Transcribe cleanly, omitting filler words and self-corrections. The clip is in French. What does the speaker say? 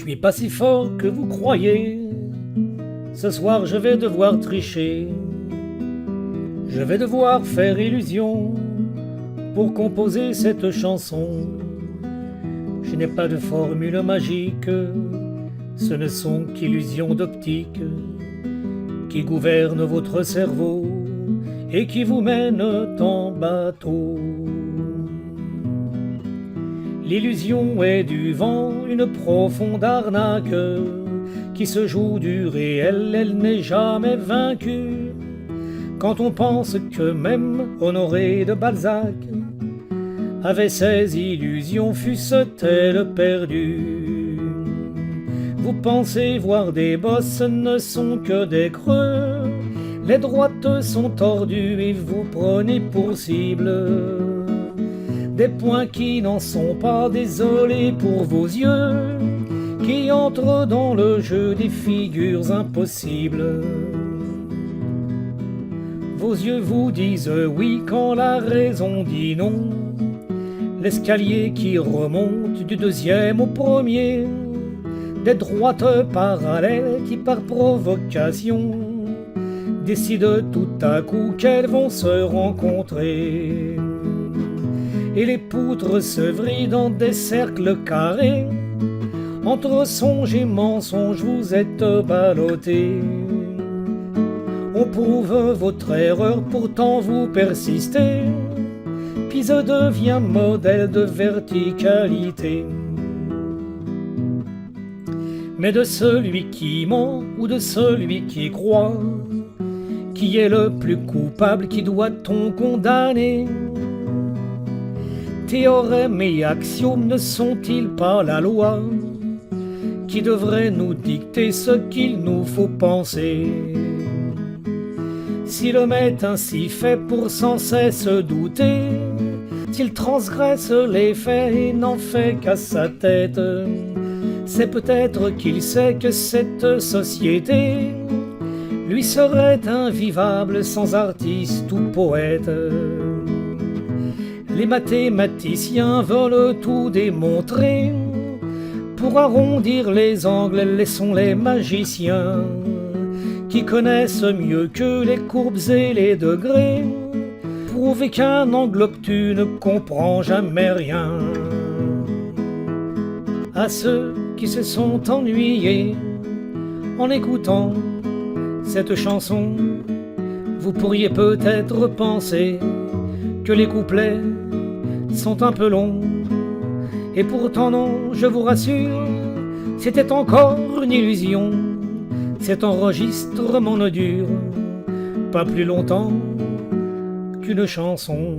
suis pas si fort que vous croyez. Ce soir je vais devoir tricher. Je vais devoir faire illusion pour composer cette chanson. Je n'ai pas de formule magique, ce ne sont qu'illusions d'optique qui gouvernent votre cerveau et qui vous mènent en bateau. L'illusion est du vent, une profonde arnaque qui se joue du réel, elle n'est jamais vaincue. Quand on pense que même Honoré de Balzac avait ses illusions, fussent-elles perdues. Vous pensez voir des bosses, ce ne sont que des creux. Les droites sont tordues et vous prenez pour cible des points qui n'en sont pas. Désolé pour vos yeux qui entrent dans le jeu des figures impossibles. Vos yeux vous disent oui quand la raison dit non. L'escalier qui remonte du deuxième au premier, des droites parallèles qui par provocation décident tout à coup qu'elles vont se rencontrer. Et les poutres se vrillent dans des cercles carrés. Entre songe et mensonge vous êtes ballottés. On prouve votre erreur, pourtant vous persistez. Pise devient modèle de verticalité. Mais de celui qui ment ou de celui qui croit, qui est le plus coupable, qui doit-on condamner? Théorèmes et axiomes ne sont-ils pas la loi qui devrait nous dicter ce qu'il nous faut penser? Si l'homme est ainsi fait pour sans cesse douter, s'il transgresse les faits et n'en fait qu'à sa tête, c'est peut-être qu'il sait que cette société lui serait invivable sans artiste ou poète. Les mathématiciens veulent tout démontrer. Pour arrondir les angles, laissons les magiciens qui connaissent mieux que les courbes et les degrés prouver qu'un angle obtus ne comprend jamais rien. À ceux qui se sont ennuyés en écoutant cette chanson, vous pourriez peut-être penser que les couplets sont un peu longs. Et pourtant non, je vous rassure, c'était encore une illusion. Cet enregistrement ne dure pas plus longtemps qu'une chanson.